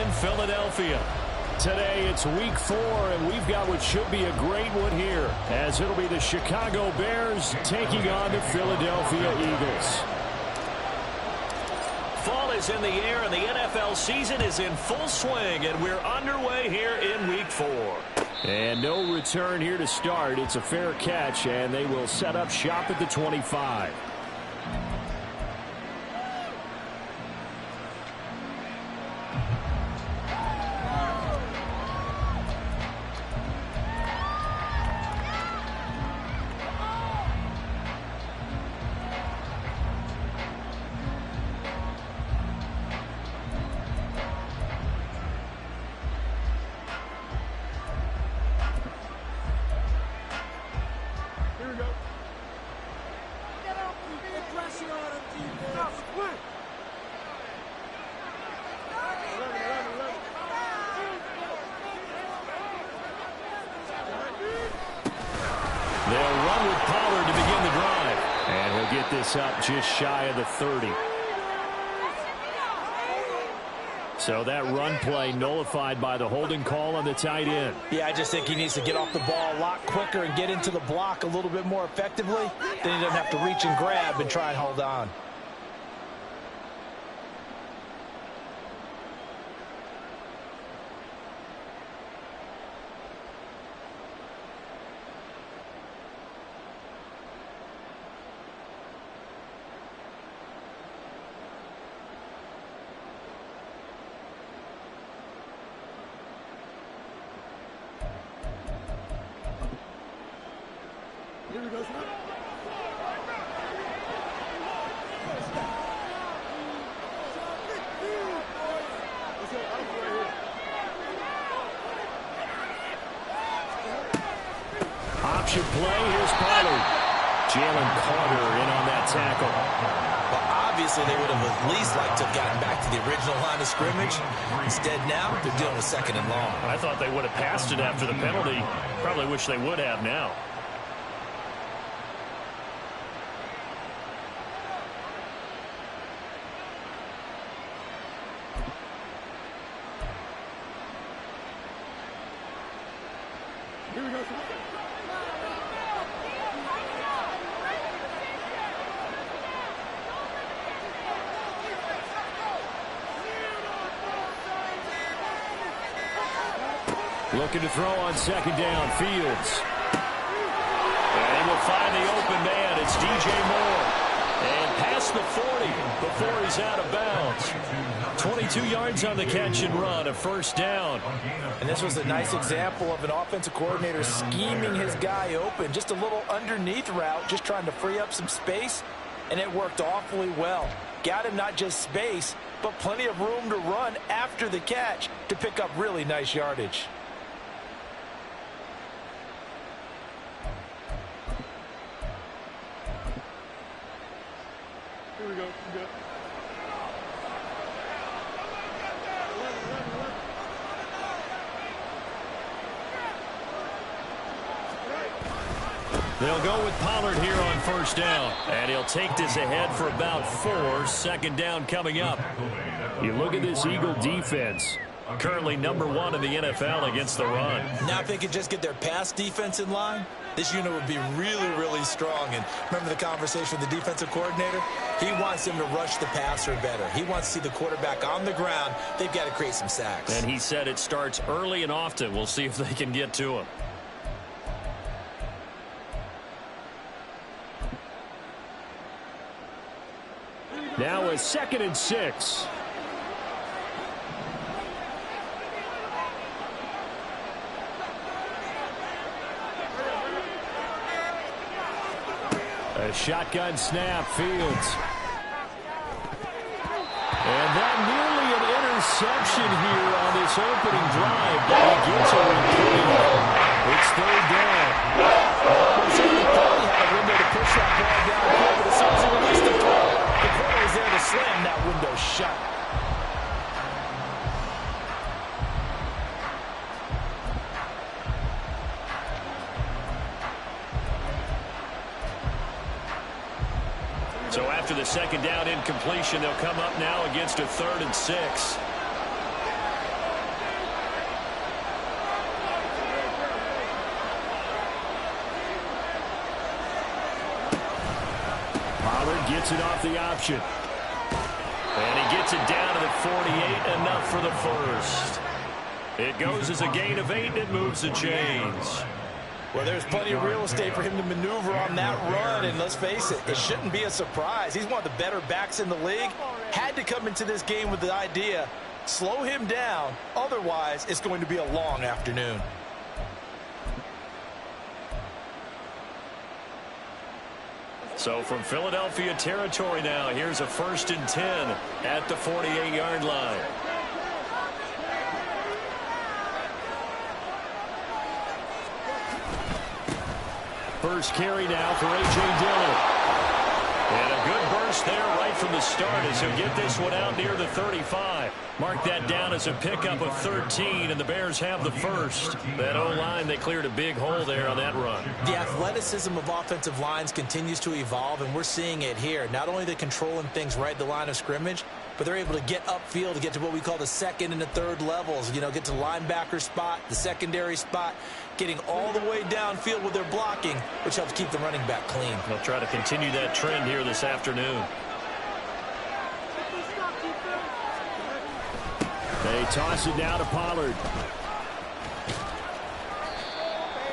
in Philadelphia. Today it's week 4, and we've got what should be a great one here, as it'll be the Chicago Bears taking on the Philadelphia Eagles. Fall is in the air, and the NFL season is in full swing, and we're underway here in week 4. And no return here to start. It's a fair catch, and they will set up shop at the 25. They'll run with Pollard to begin the drive. And he'll get this up just shy of the 30. So that run play nullified by the holding call on the tight end. Yeah, I just think he needs to get off the ball a lot quicker and get into the block a little bit more effectively. Then he doesn't have to reach and grab and try and hold on. Here we go. Option play. Here's Pollard. Jalen Carter in on that tackle. Well, obviously, they would have at least liked to have gotten back to the original line of scrimmage. Instead, now, they're dealing with 2nd and long. I thought they would have passed it after the penalty. Probably wish they would have now. Here we go. Looking to throw on 2nd down. Fields. And will find the open man. It's DJ Moore. And past the 40 before he's out of bounds. 22 yards on the catch and run, a 1st down. And this was a nice example of an offensive coordinator scheming his guy open. Just a little underneath route, just trying to free up some space, and it worked awfully well. Got him not just space, but plenty of room to run after the catch to pick up really nice yardage. Here we go. They'll go with Pollard here on 1st down. And he'll take this ahead for about 4. 2nd down coming up. You look at this Eagle defense. Currently #1 in the NFL against the run. Now, if they could just get their pass defense in line, this unit would be really, really strong. And remember the conversation with the defensive coordinator? He wants them to rush the passer better. He wants to see the quarterback on the ground. They've got to create some sacks. And he said it starts early and often. We'll see if they can get to him. Now a 2nd and 6. A shotgun snap. Fields. And that nearly an interception here on this opening drive, but he gets a reprieve. It's 3rd down. He thought he had a window to push that ball down here, but as soon as he released the throw, the corner was there to slam that window shut. So after the 2nd down incompletion, they'll come up now against a 3rd and 6. gets it off the option. And he gets it down to the 48, enough for the first. It goes as a gain of 8, and it moves the chains. Well, there's plenty of real estate for him to maneuver on that run, and let's face it, it shouldn't be a surprise. He's one of the better backs in the league. Had to come into this game with the idea, slow him down, otherwise it's going to be a long afternoon. So from Philadelphia territory now, here's a 1st and 10 at the 48-yard line. First carry now for A.J. Dillon. And a good burst there right from the start as he'll get this one out near the 35. Mark that down as a pickup of 13, and the Bears have the first. That O-line, they cleared a big hole there on that run. The athleticism of offensive lines continues to evolve, and we're seeing it here. Not only are they controlling things right at the line of scrimmage, but they're able to get upfield to get to what we call the second and the third levels. You know, get to the linebacker spot, the secondary spot, getting all the way downfield with their blocking, which helps keep the running back clean. They'll try to continue that trend here this afternoon. They toss it now to Pollard.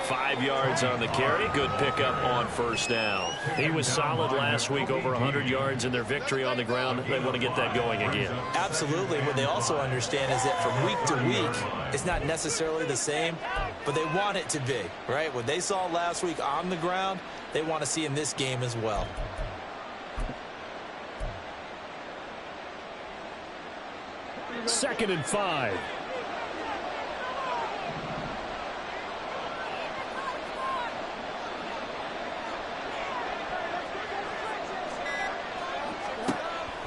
5 yards on the carry. Good pickup on first down. He was solid last week, over 100 yards in their victory on the ground. They want to get that going again. Absolutely. What they also understand is that from week to week, it's not necessarily the same, but they want it to be, right? What they saw last week on the ground, they want to see in this game as well. Second and 5.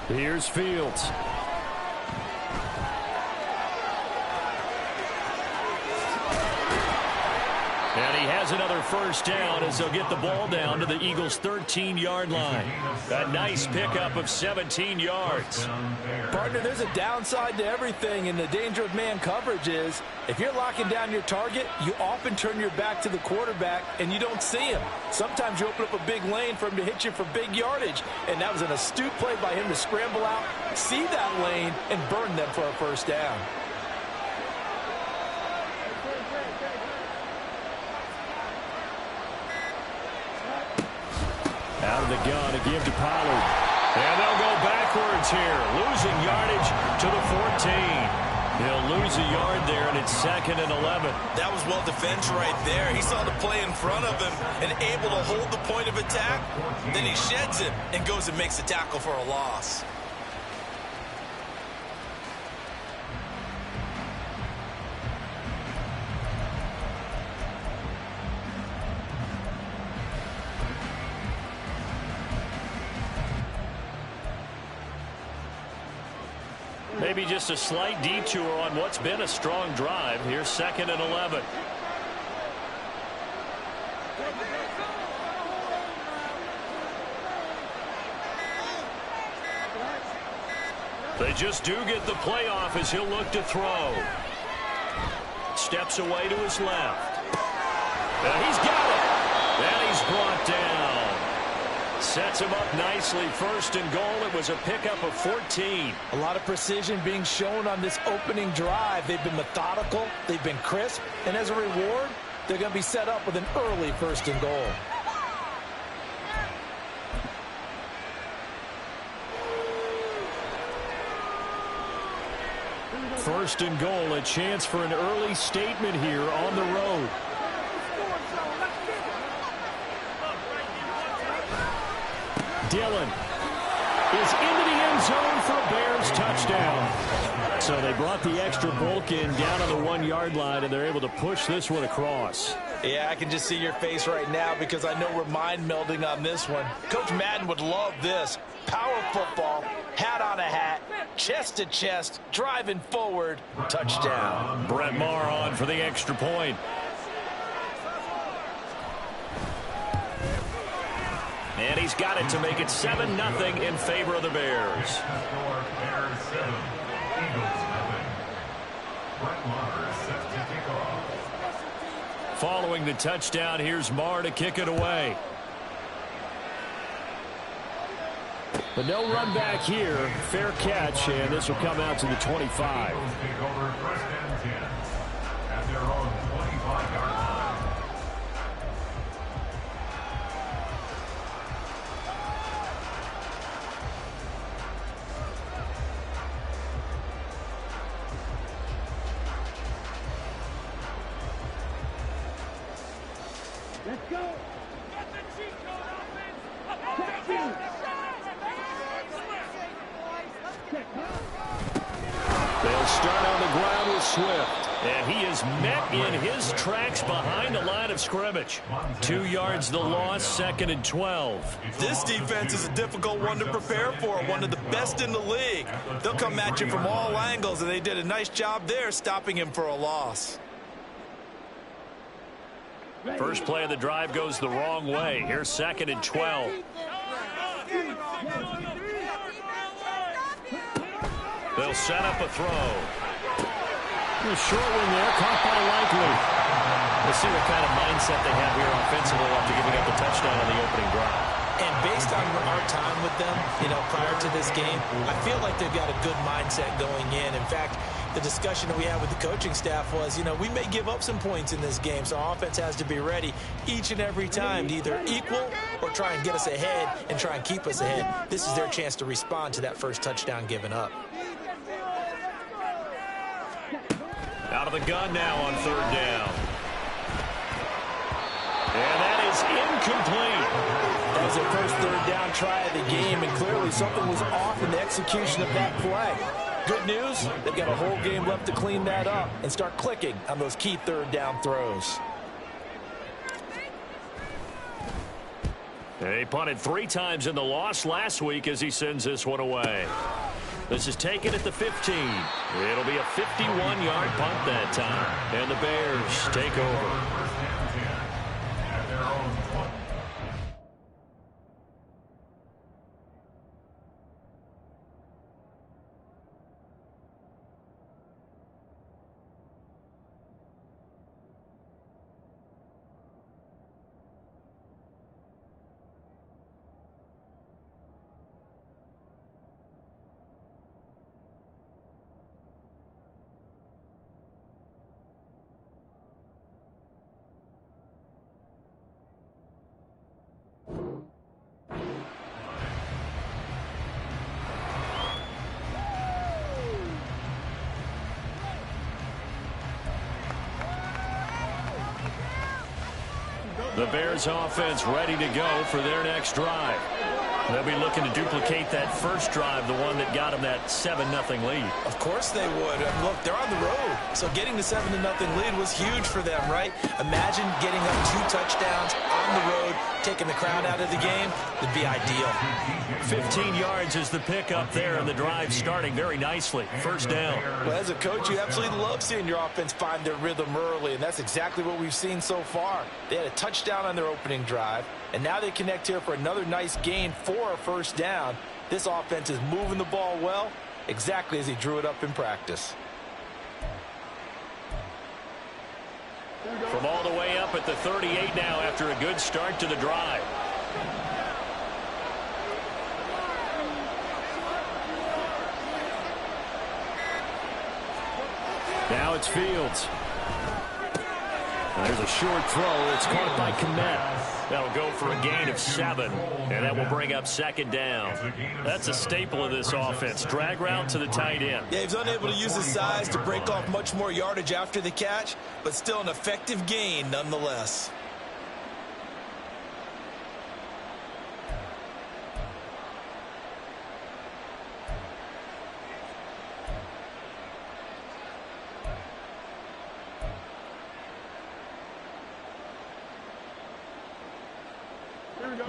Here's Fields. And he has another first down as they'll get the ball down to the Eagles' 13-yard line. A nice pickup of 17 yards. Partner, there's a downside to everything, and the danger of man coverage is if you're locking down your target, you often turn your back to the quarterback and you don't see him. Sometimes you open up a big lane for him to hit you for big yardage, and that was an astute play by him to scramble out, see that lane, and burn them for a first down. Out of the gun, a give to Pollard. And they'll go backwards here, losing yardage to the 14. He'll lose a yard there, and it's 2nd and 11. That was well defended right there. He saw the play in front of him and able to hold the point of attack. Then he sheds him and goes and makes a tackle for a loss. Maybe just a slight detour on what's been a strong drive. Here's 2nd and 11. They just do get the play off as he'll look to throw. Steps away to his left. And he's got it. And he's brought down. Sets him up nicely. 1st and goal. It was a pickup of 14. A lot of precision being shown on this opening drive. They've been methodical. They've been crisp. And as a reward, they're going to be set up with an early 1st and goal. First and goal, a chance for an early statement here on the road. Dillon is into the end zone for a Bears touchdown. So they brought the extra bulk in down on the 1-yard line, and they're able to push this one across. Yeah, I can just see your face right now because I know we're mind melding on this one. Coach Madden would love this. Power football, hat on a hat, chest to chest, driving forward, touchdown. Brett Maher on for the extra point. And he's got it to make it 7-0 in favor of the Bears. Following the touchdown, here's Maher to kick it away. But no run back here. Fair catch, and this will come out to the 25. Let's go. They'll start on the ground with Swift. And he is met in his tracks behind the line of scrimmage. 2 yards the loss, 2nd and 12. This defense is a difficult one to prepare for, one of the best in the league. They'll come at you from all angles, and they did a nice job there stopping him for a loss. First play of the drive goes the wrong way. Here's 2nd and 12. They'll set up a throw. A short one there, caught by Likely. We'll see what kind of mindset they have here offensively after giving up the touchdown on the opening drive. And based on our time with them, prior to this game, I feel like they've got a good mindset going in. In fact, the discussion that we had with the coaching staff was, we may give up some points in this game, so our offense has to be ready each and every time to either equal or try and get us ahead and try and keep us ahead. This is their chance to respond to that first touchdown given up. Out of the gun now on 3rd down. And that is incomplete. That was their first 3rd down try of the game, and clearly something was off in the execution of that play. Good news, they've got a whole game left to clean that up and start clicking on those key 3rd down throws. He punted 3 times in the loss last week as he sends this one away. This is taken at the 15. It'll be a 51-yard punt that time. And the Bears take over. The Bears offense ready to go for their next drive. They'll be looking to duplicate that first drive, the one that got them that 7-0 lead. Of course they would. Look, they're on the road, so getting the 7-0 lead was huge for them, right? Imagine getting up 2 touchdowns on the road, taking the crowd out of the game. Would be ideal. 15 yards is the pickup there, and the drive starting very nicely. First down. Well, as a coach, you absolutely love seeing your offense find their rhythm early, and that's exactly what we've seen so far. They had a touchdown on their opening drive, and now they connect here for another nice gain for a first down. This offense is moving the ball well, exactly as he drew it up in practice. From all the way up at the 38 now after a good start to the drive. Now it's Fields. There's a short throw. It's caught by Kmet. That'll go for a gain of 7, and that will bring up 2nd down. That's a staple of this offense. Drag route to the tight end. Yeah, he's unable to use his size to break off much more yardage after the catch, but still an effective gain nonetheless.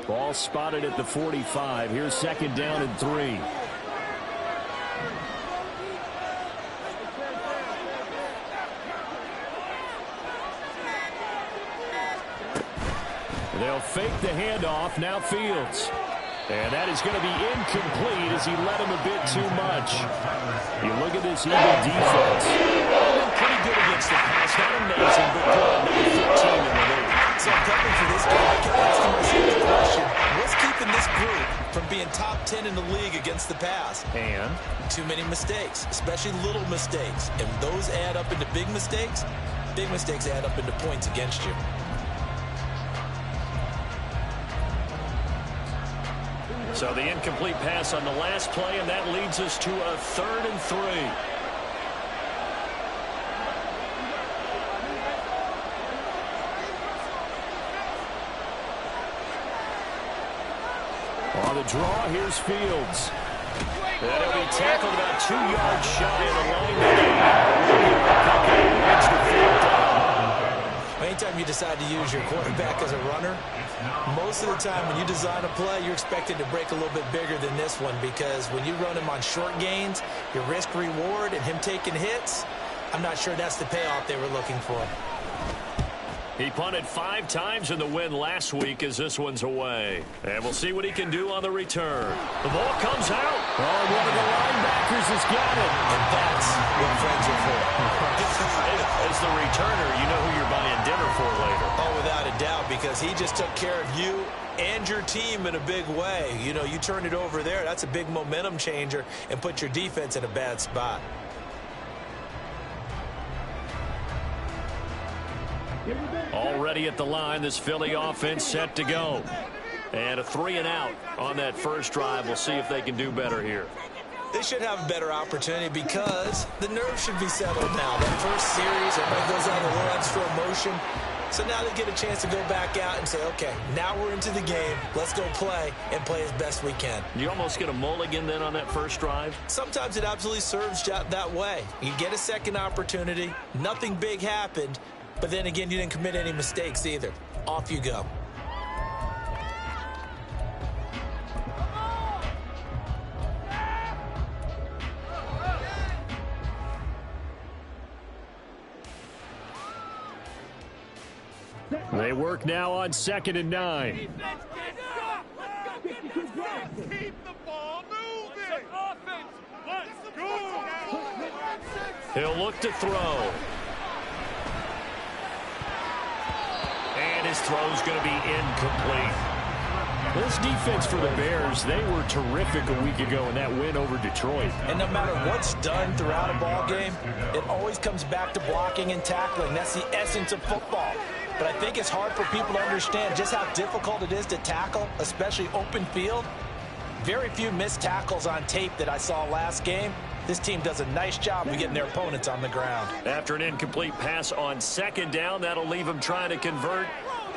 Ball spotted at the 45. Here's 2nd down and 3. They'll fake the handoff. Now Fields. And that is going to be incomplete as he led him a bit too much. You look at this Eagle defense. They've been pretty good against the pass. Not amazing, but good. Number 15 in the league. So I'm prepping for this game. I kept asking myself the question, what's keeping this group from being top 10 in the league defense. And too many mistakes, especially little mistakes. And those add up into big mistakes. Big mistakes add up into points against you. so the incomplete pass on the last play, and that leads us to a 3rd and 3. On the draw, here's Fields. And he'll be tackled about 2 yards shy of the line. Anytime you decide to use your quarterback as a runner, most of the time when you design a play, you're expected to break a little bit bigger than this one, because when you run him on short gains, your risk-reward and him taking hits, I'm not sure that's the payoff they were looking for. He punted 5 times in the win last week as this one's away. And we'll see what he can do on the return. The ball comes out. Oh, one of the linebackers has got it. And that's what friends are for. As the returner, you know who you're buying dinner for later. Oh, without a doubt, because he just took care of you and your team in a big way. You know, you turn it over there, that's a big momentum changer, and put your defense in a bad spot. Already at the line, this Philly offense set to go. And a 3-and-out on that first drive. We'll see if they can do better here. They should have a better opportunity because the nerves should be settled now. That first series, everybody goes out a little extra emotion. So now they get a chance to go back out and say, okay, now we're into the game. Let's go play and play as best we can. You almost get a mulligan then on that first drive? Sometimes it absolutely serves that way. You get a second opportunity. Nothing big happened. But then again, you didn't commit any mistakes either. Off you go. They work now on 2nd and 9. Keep the ball moving. Offense. Let's go. He'll look to throw. And his throw's going to be incomplete. This defense for the Bears, they were terrific a week ago in that win over Detroit. And no matter what's done throughout a ball game, it always comes back to blocking and tackling. That's the essence of football. But I think it's hard for people to understand just how difficult it is to tackle, especially open field. Very few missed tackles on tape that I saw last game. This team does a nice job of getting their opponents on the ground. After an incomplete pass on 2nd down, that'll leave him trying to convert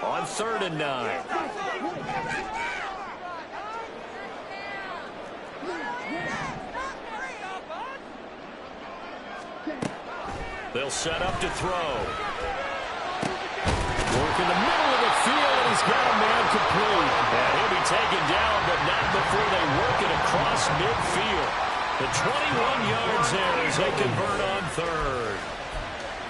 on 3rd and 9. They'll set up to throw. Work in the middle of the field, and he's got a man complete. And he'll be taken down, but not before they work it across midfield. The 21 yards there as they convert on 3rd.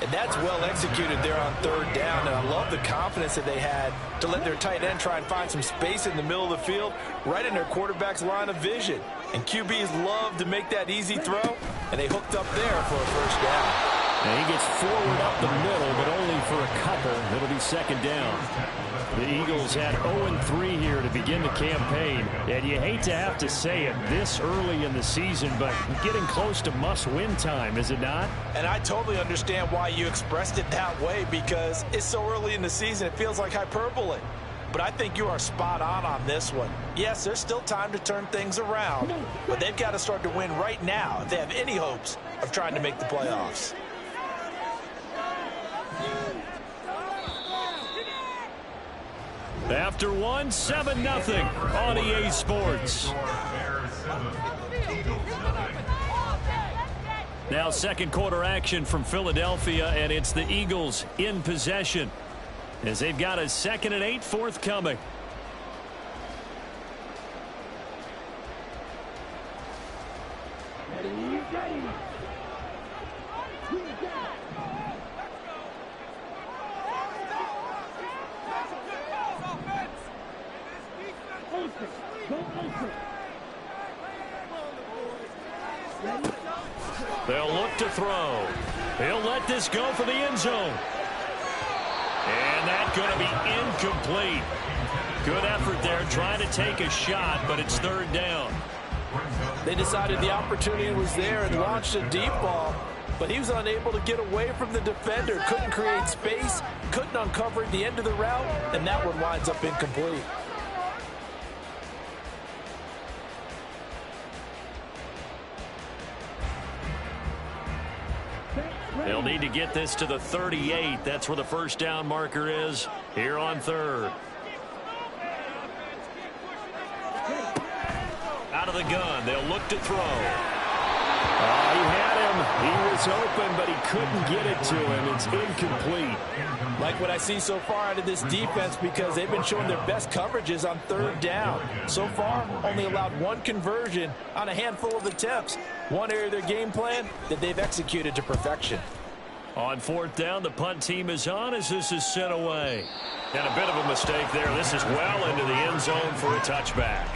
And that's well executed there on 3rd down. And I love the confidence that they had to let their tight end try and find some space in the middle of the field, right in their quarterback's line of vision. And QBs love to make that easy throw, and they hooked up there for a 1st down. And he gets forward up the middle, but only for a couple. It'll be 2nd down. The Eagles had 0-3 here to begin the campaign. And you hate to have to say it this early in the season, but getting close to must-win time, is it not? And I totally understand why you expressed it that way, because it's so early in the season, it feels like hyperbole. But I think you are spot on this one. Yes, there's still time to turn things around, but they've got to start to win right now if they have any hopes of trying to make the playoffs. After 7-0 on EA Sports. Now 2nd quarter action from Philadelphia, and it's the Eagles in possession as they've got a 2nd and 8 forthcoming. They'll look to throw. He'll let this go for the end zone. And that's going to be incomplete. Good effort there trying to take a shot, but it's 3rd down. They decided the opportunity was there and launched a deep ball, but he was unable to get away from the defender. Couldn't create space, couldn't uncover the end of the route, and that one winds up incomplete. They'll need to get this to the 38. That's where the first down marker is here on third. Out of the gun, they'll look to throw. He had him. He was open, but he couldn't get it to him. It's incomplete. Like what I see so far out of this defense, because they've been showing their best coverages on third down. So far, only allowed one conversion on a handful of attempts. One area of their game plan that they've executed to perfection. On fourth down, the punt team is on as this is sent away. And a bit of a mistake there. This is well into the end zone for a touchback.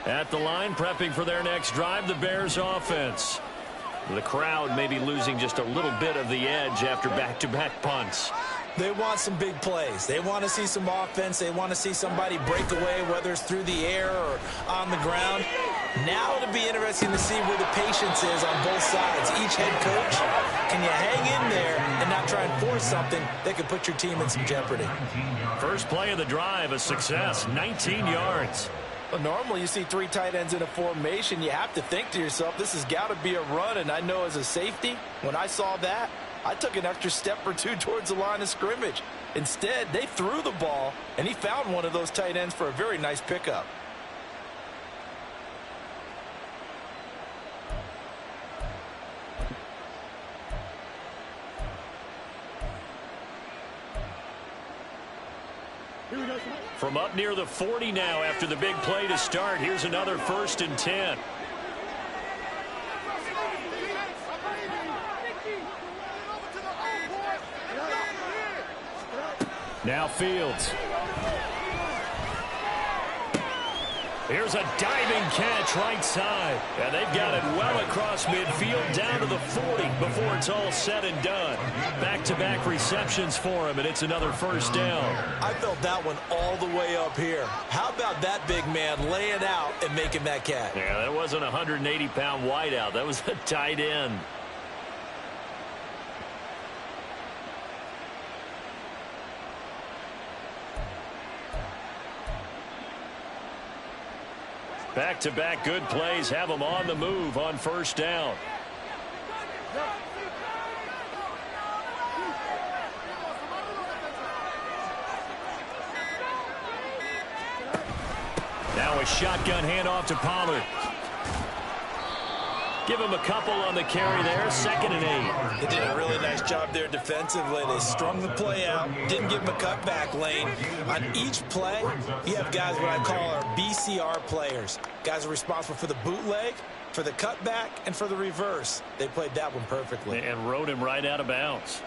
At the line, prepping for their next drive, the Bears offense. The crowd may be losing just a little bit of the edge after back-to-back punts. They want some big plays. They want to see some offense. They want to see somebody break away, whether it's through the air or on the ground. Now it'll be interesting to see where the patience is on both sides. Each head coach, can you hang in there and not try and force something that could put your team in some jeopardy? First play of the drive, a success, 19 yards. Well, normally you see three tight ends in a formation. You have to think to yourself, this has got to be a run. And I know as a safety, when I saw that, I took an extra step or two towards the line of scrimmage. Instead, they threw the ball, and he found one of those tight ends for a very nice pickup. From up near the 40 now after the big play to start. Here's another 1st and 10. Now Fields. Here's a diving catch right side. And they've got it well across midfield down to the 40 before it's all said and done. Back-to-back receptions for him, and it's another first down. I felt that one all the way up here. How about that big man laying out and making that catch? Yeah, that wasn't a 180-pound wideout. That was a tight end. Back-to-back good plays have them on the move on first down. Now a shotgun handoff to Pollard. Give him a couple on the carry there. 2nd and 8. They did a really nice job there defensively. They strung the play out, didn't give him a cutback lane. On each play, you have guys what I call our BCR players. Guys are responsible for the bootleg, for the cutback, and for the reverse. They played that one perfectly. And rode him right out of bounds.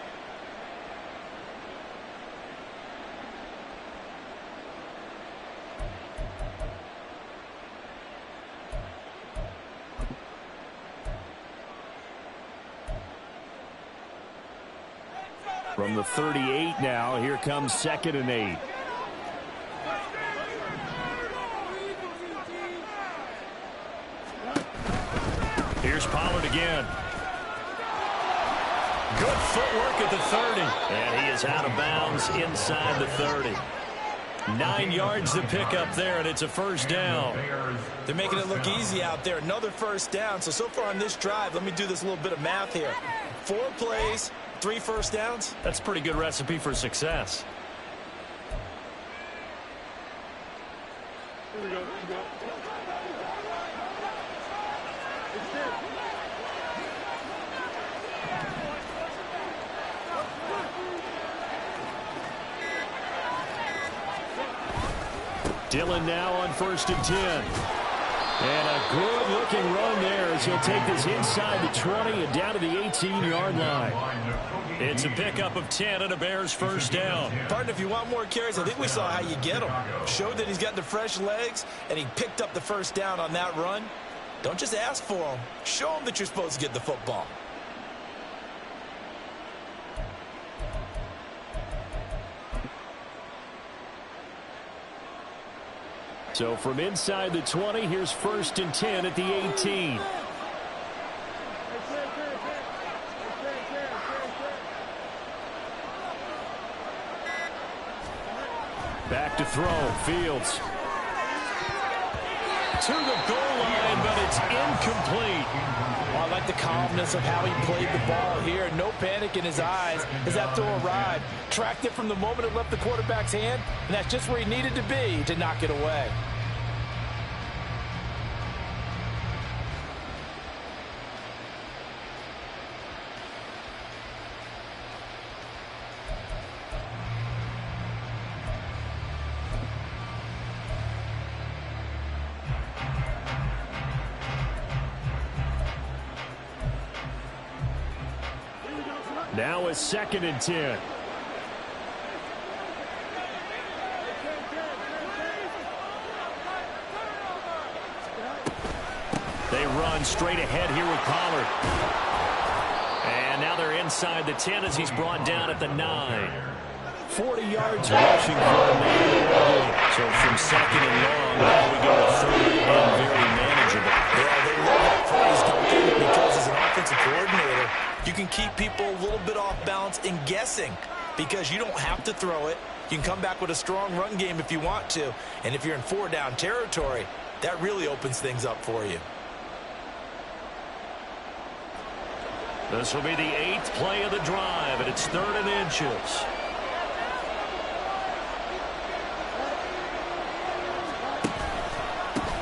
From the 38 now, here comes 2nd and 8. Here's Pollard again. Good footwork at the 30. And he is out of bounds inside the 30. 9 yards to pick up there, and it's a first down. They're making it look easy out there. Another first down. So far on this drive, let me do this little bit of math here. 4 plays, 3 first downs. That's a pretty good recipe for success. Here we go. Dillon now on 1st and 10. And a good-looking run there as he'll take this inside the 20 and down to the 18-yard line. It's a pickup of 10 and a Bears first down. Partner, if you want more carries, I think we saw how you get them. Showed that he's got the fresh legs, and he picked up the first down on that run. Don't just ask for them. Show them that you're supposed to get the football. So from inside the 20, here's 1st and 10 at the 18. Back to throw. Fields. To the goal line, but it's incomplete. Well, I like the calmness of how he played the ball here. No panic in his eyes as that throw arrived. Tracked it from the moment it left the quarterback's hand, and that's just where he needed to be to knock it away. Now it's 2nd and 10. They run straight ahead here with Pollard. And now they're inside the 10 as he's brought down at the 9. 40 yards rushing for a man. So from 2nd and long, now we go to 3rd and very manageable. Yeah, they love that phrase, don't they? Because as an offensive coordinator, you can keep people a little bit off balance and guessing because you don't have to throw it. You can come back with a strong run game if you want to. And if you're in 4-down territory, that really opens things up for you. This will be the 8th play of the drive, and it's 3rd and inches.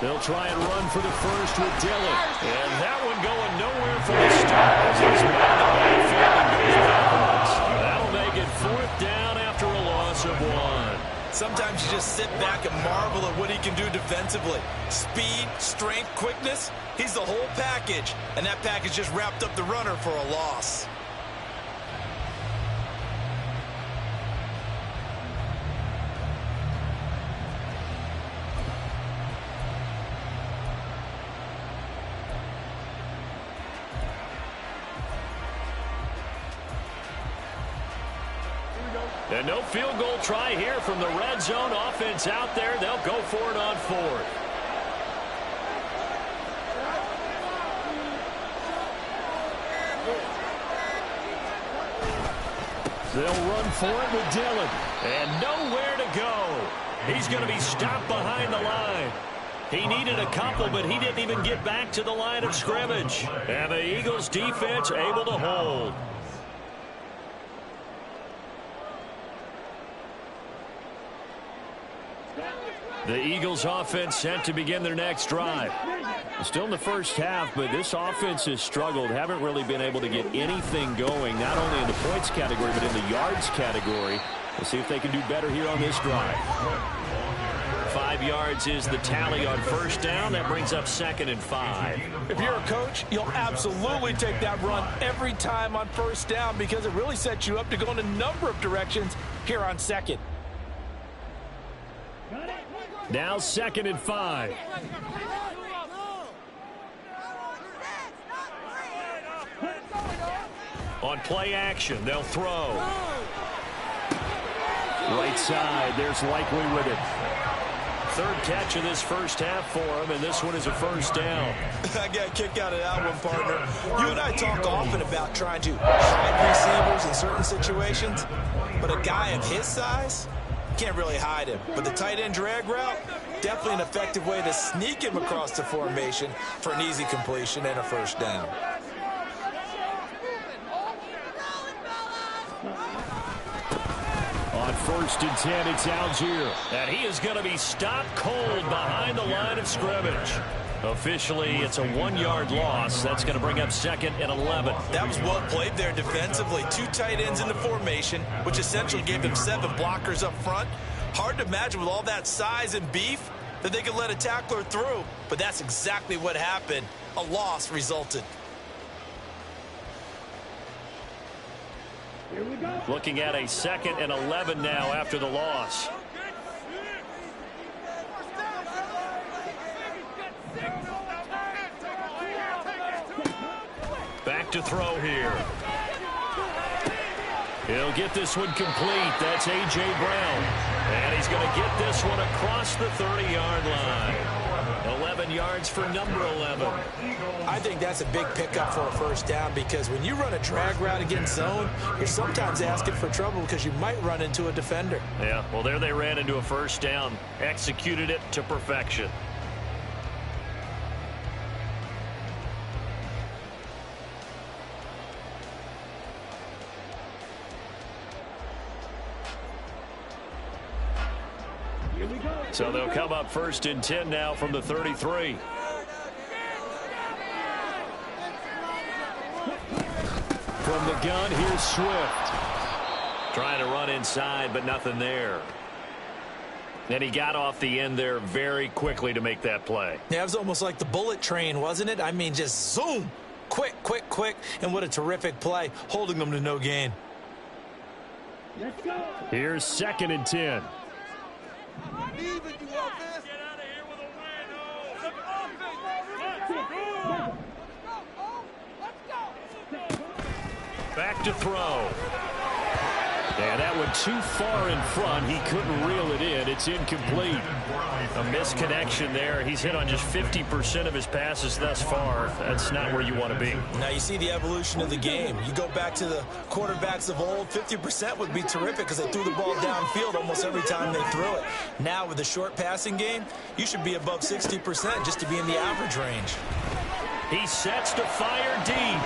They'll try and run for the first with Dillon. And that one going nowhere for the Stars. He's back in the backfield and goes backwards. That'll make it 4th down after a loss of 1. Sometimes you just sit back and marvel at what he can do defensively. Speed, strength, quickness. He's the whole package. And that package just wrapped up the runner for a loss. And no field goal try here from the red zone. Offense out there. They'll go for it on 4th. They'll run for it with Dillon. And nowhere to go. He's going to be stopped behind the line. He needed a couple, but he didn't even get back to the line of scrimmage. And the Eagles defense able to hold. The Eagles offense set to begin their next drive. Still in the first half, but this offense has struggled. Haven't really been able to get anything going, not only in the points category, but in the yards category. We'll see if they can do better here on this drive. 5 yards is the tally on first down. That brings up 2nd and 5. If you're a coach, you'll absolutely take that run every time on first down because it really sets you up to go in a number of directions here on 2nd. Now 2nd and 5. On play action, they'll throw. Right side, there's Likely with it. 3rd catch of this first half for him, and this one is a first down. I got a kick out of that one, partner. You and I talk often about trying to hide receivers in certain situations, but a guy of his size, can't really hide him. But the tight end drag route, definitely an effective way to sneak him across the formation for an easy completion and a first down. On 1st and 10, it's Algier. And he is going to be stopped cold behind the line of scrimmage. Officially, it's a 1-yard loss. That's going to bring up 2nd and 11. That was well played there defensively. 2 tight ends in the formation, which essentially gave him 7 blockers up front. Hard to imagine with all that size and beef that they could let a tackler through, but that's exactly what happened. A loss resulted. Looking at a 2nd and 11 now after the loss. Back to throw here. He'll get this one complete. That's A.J. Brown. And he's going to get this one across the 30-yard line. 11 yards for number 11. I think that's a big pickup for a first down because when you run a drag route against zone, you're sometimes asking for trouble because you might run into a defender. Yeah, well, there they ran into a first down. Executed it to perfection. So they'll come up 1st and 10 now from the 33. From the gun, here's Swift. Trying to run inside, but nothing there. And he got off the end there very quickly to make that play. Yeah, it was almost like the bullet train, wasn't it? I mean, just zoom. Quick, quick, quick. And what a terrific play, holding them to no gain. Let's go. Here's 2nd and 10. Leave it, you offense. Get out of here with a win. Let's go. Back to throw. And that one too far in front. He couldn't reel it in. It's incomplete. A misconnection there. He's hit on just 50% of his passes thus far. That's not where you want to be. Now you see the evolution of the game. You go back to the quarterbacks of old, 50% would be terrific because they threw the ball downfield almost every time they threw it. Now with the short passing game, you should be above 60% just to be in the average range. He sets to fire deep.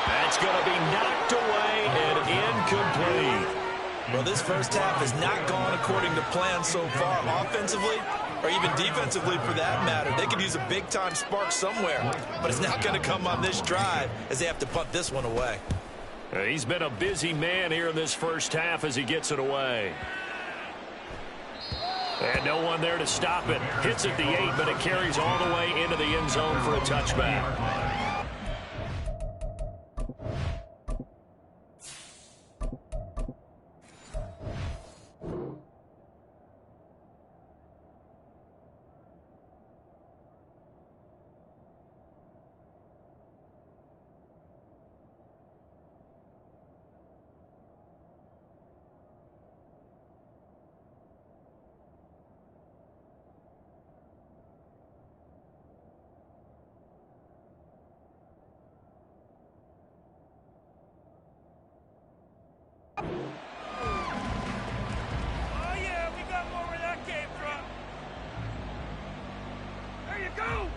That's going to be knocked away and incomplete. Well, this first half has not gone according to plan so far, offensively or even defensively for that matter. They could use a big-time spark somewhere, but it's not going to come on this drive as they have to punt this one away. He's been a busy man here in this first half as he gets it away. And no one there to stop it. Hits at the 8, but it carries all the way into the end zone for a touchback. Oh, yeah, we got more where that came from. There you go.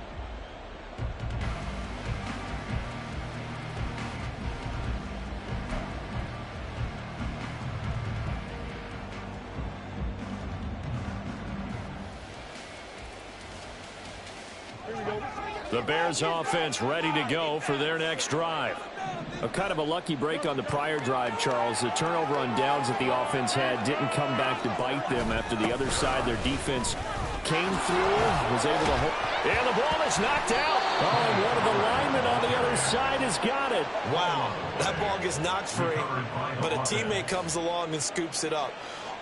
The Bears offense ready to go for their next drive. A kind of a lucky break on the prior drive, Charles. The turnover on downs that the offense had didn't come back to bite them after the other side. Their defense came through, was able to hold. And the ball is knocked out. Oh, and one of the linemen on the other side has got it. Wow, that ball gets knocked free, but a teammate comes along and scoops it up.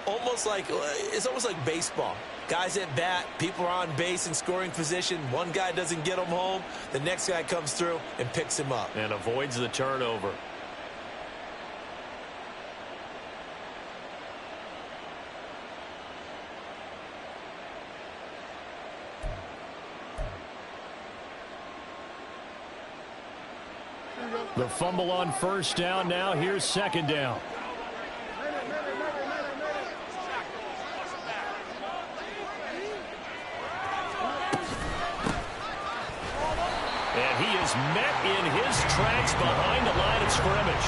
It's almost like baseball. Guys at bat, people are on base in scoring position. One guy doesn't get him home. The next guy comes through and picks him up. And avoids the turnover. The fumble on first down. Now here's second down. And he is met in his tracks behind the line of scrimmage.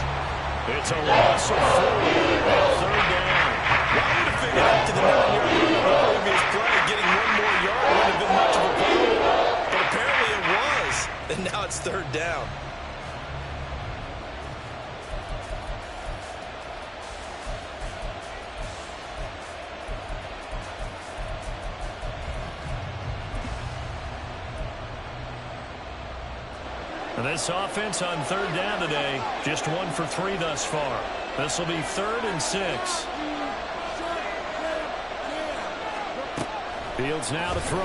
It's a loss of 4 and third down. I would have figured out to the 9-yard line of the previous play, getting one more yard wouldn't have been much of a problem. But apparently it was, and now it's third down. This offense on third down today, just 1 for 3 thus far. This will be 3rd and 6. Fields now to throw.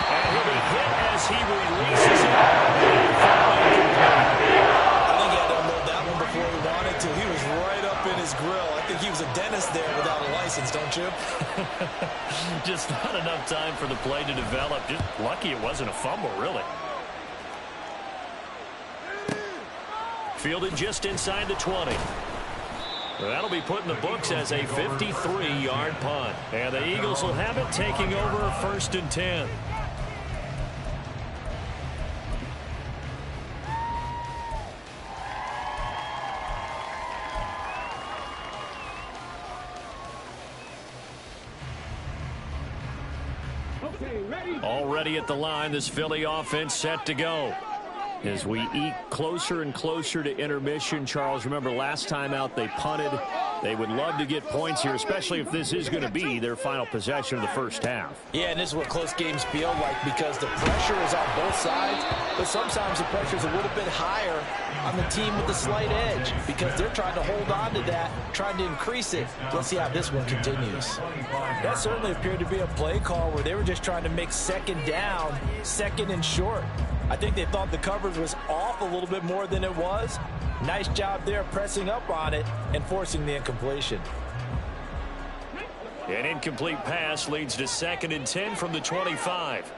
And he'll be hit as he releases it. I think he had to unload that one before he wanted to. He was right up in his grill. I think he was a dentist there without a license, don't you? Just not enough time for the play to develop. Just lucky it wasn't a fumble, really. Fielded just inside the 20. That'll be put in the books as a 53-yard punt. And the Eagles will have it, taking over 1st and 10. Already at the line, this Philly offense set to go. As we eke closer and closer to intermission, Charles, remember last time out they punted. They would love to get points here, especially if this is going to be their final possession of the first half. Yeah, and this is what close games feel like because the pressure is on both sides, but sometimes the pressure is a little bit higher on the team with the slight edge because they're trying to hold on to that, trying to increase it. Let's see how this one continues. That certainly appeared to be a play call where they were just trying to make 2nd down, 2nd and short. I think they thought the coverage was off a little bit more than it was. Nice job there pressing up on it and forcing the incompletion. An incomplete pass leads to 2nd and 10 from the 25.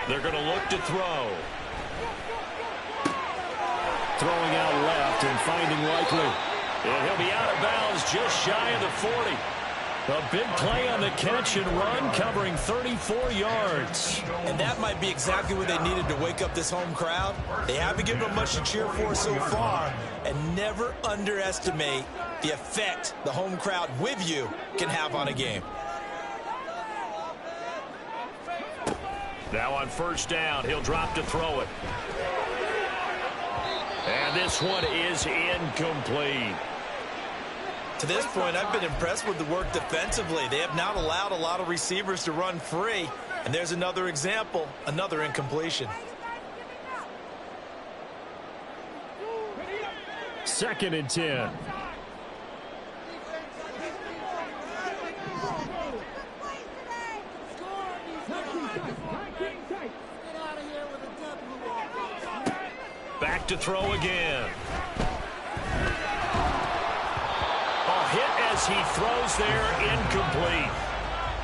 They're going to look to throw. Throwing out left and finding Likely. And he'll be out of bounds just shy of the 40. A big play on the catch and run, covering 34 yards. And that might be exactly what they needed to wake up this home crowd. They haven't given them much to cheer for so far. And never underestimate the effect the home crowd with you can have on a game. Now on 1st down, he'll drop to throw it. And this one is incomplete. To this point, I've been impressed with the work defensively. They have not allowed a lot of receivers to run free. And there's another example, another incompletion. 2nd and 10. Back to throw again. A hit as he throws there, incomplete.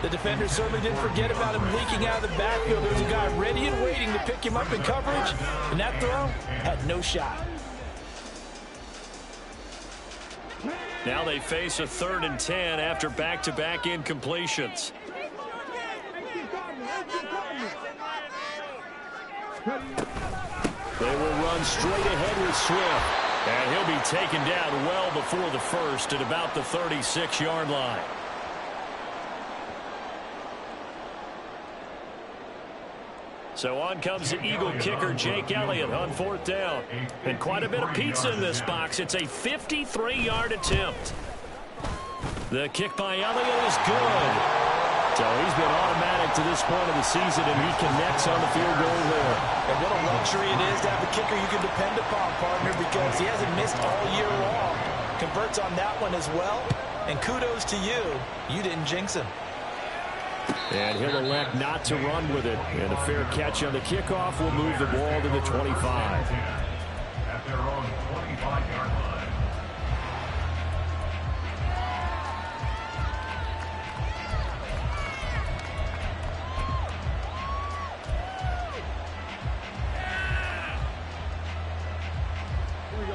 The defender certainly didn't forget about him leaking out of the backfield. There's a guy ready and waiting to pick him up in coverage, and that throw had no shot. Now they face a 3rd and 10 after back-to-back incompletions. They will run straight ahead with Swift. And he'll be taken down well before the 1st at about the 36-yard line. So on comes the Eagle kicker, Jake Elliott, on 4th down. And quite a bit of pizza in this box. It's a 53-yard attempt. The kick by Elliott is good. So he's been automatic to this point of the season, and he connects on the field goal there. And what a luxury it is to have a kicker you can depend upon, partner, because he hasn't missed all year long. Converts on that one as well. And kudos to you. You didn't jinx him. And he'll elect not to run with it. And a fair catch on the kickoff will move the ball to the 25. At their own 25-yard line.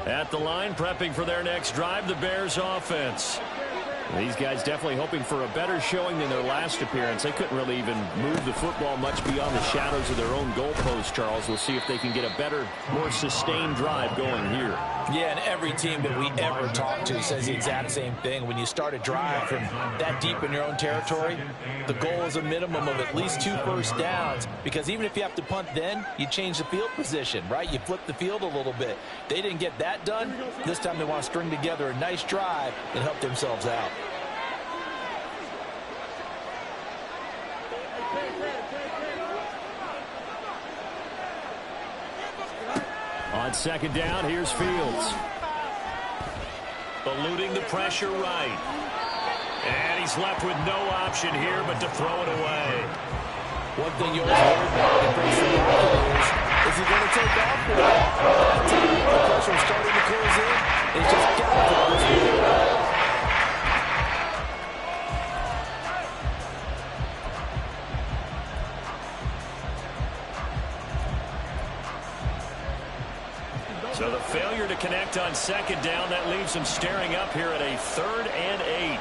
At the line, prepping for their next drive, the Bears offense. These guys definitely hoping for a better showing than their last appearance. They couldn't really even move the football much beyond the shadows of their own goalpost, Charles. We'll see if they can get a better, more sustained drive going here. Yeah, and every team that we ever talk to says the exact same thing. When you start a drive from that deep in your own territory, the goal is a minimum of at least 2 first downs, because even if you have to punt then, you change the field position, right? You flip the field a little bit. They didn't get that done. This time they want to string together a nice drive and help themselves out. On second down, here's Fields. Eluding the pressure right. And he's left with no option here but to throw it away. One thing you always worry about when it breaks the pocket is he going to take off with it? That time, the pressure is starting to close in. It's just got to close with it. So the failure to connect on second down, that leaves him staring up here at a 3rd and 8.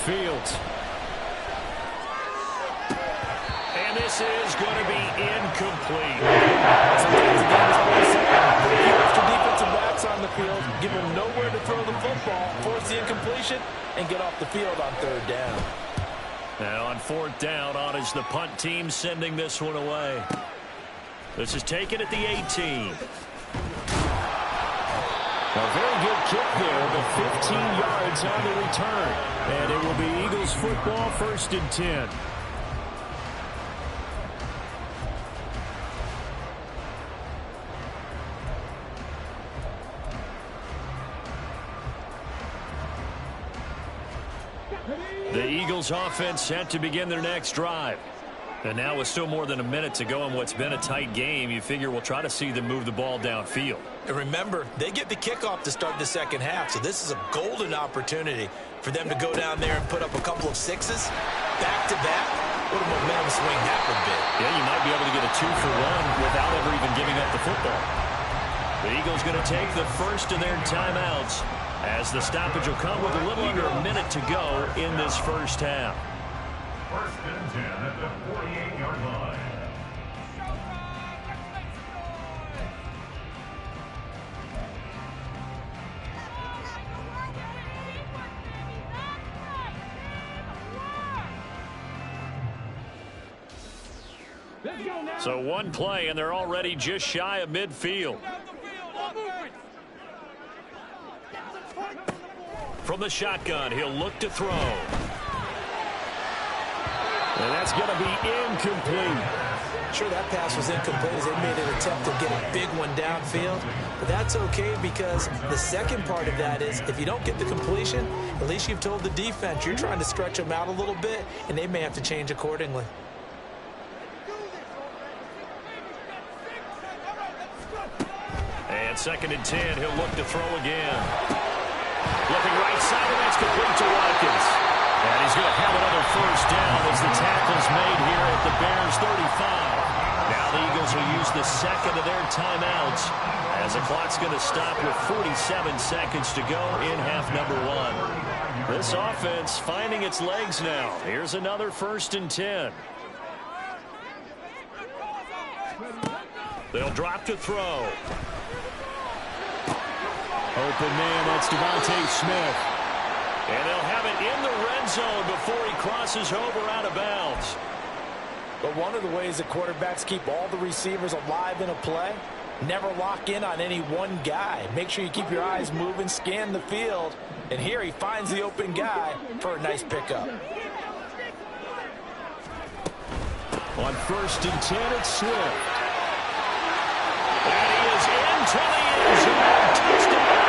Fields. And this is going to be incomplete. Sometimes the game is always simple. Keep extra defensive backs on the field, give them nowhere to throw the football, force the incompletion, and get off the field on 3rd down. Now on 4th down, on is the punt team sending this one away. This is taken at the 18. A very good kick there, but 15 yards on the return. And it will be Eagles football, 1st and 10. The Eagles offense set to begin their next drive. And now with still more than a minute to go in what's been a tight game, you figure we'll try to see them move the ball downfield. And remember, they get the kickoff to start the second half, so this is a golden opportunity for them to go down there and put up a couple of sixes back-to-back. What a momentum swing that would be. Yeah, you might be able to get a 2-for-1 without ever even giving up the football. The Eagles going to take the first of their timeouts as the stoppage will come with a little under a minute to go in this first half. 1st and 10 at the 48-yard line. So one play, and they're already just shy of midfield. From the shotgun, he'll look to throw. And that's going to be incomplete. Sure, that pass was incomplete as they made an attempt to get a big one downfield. But that's okay, because the second part of that is if you don't get the completion, at least you've told the defense you're trying to stretch them out a little bit, and they may have to change accordingly. And 2nd and 10, he'll look to throw again. Looking right side, and that's complete to Watkins. And he's going to have another first down as the tackle's made here at the Bears 35. Now the Eagles will use the second of their timeouts as the clock's going to stop with 47 seconds to go in half number 1. This offense finding its legs now. Here's another 1st and 10. They'll drop to throw. Open man, that's Devontae Smith. And they'll have it in the red zone before he crosses over out of bounds. But one of the ways that quarterbacks keep all the receivers alive in a play, never lock in on any one guy. Make sure you keep your eyes moving, scan the field. And here he finds the open guy for a nice pickup. On 1st and 10, it's Swift. And he is into the end zone. Touchdown.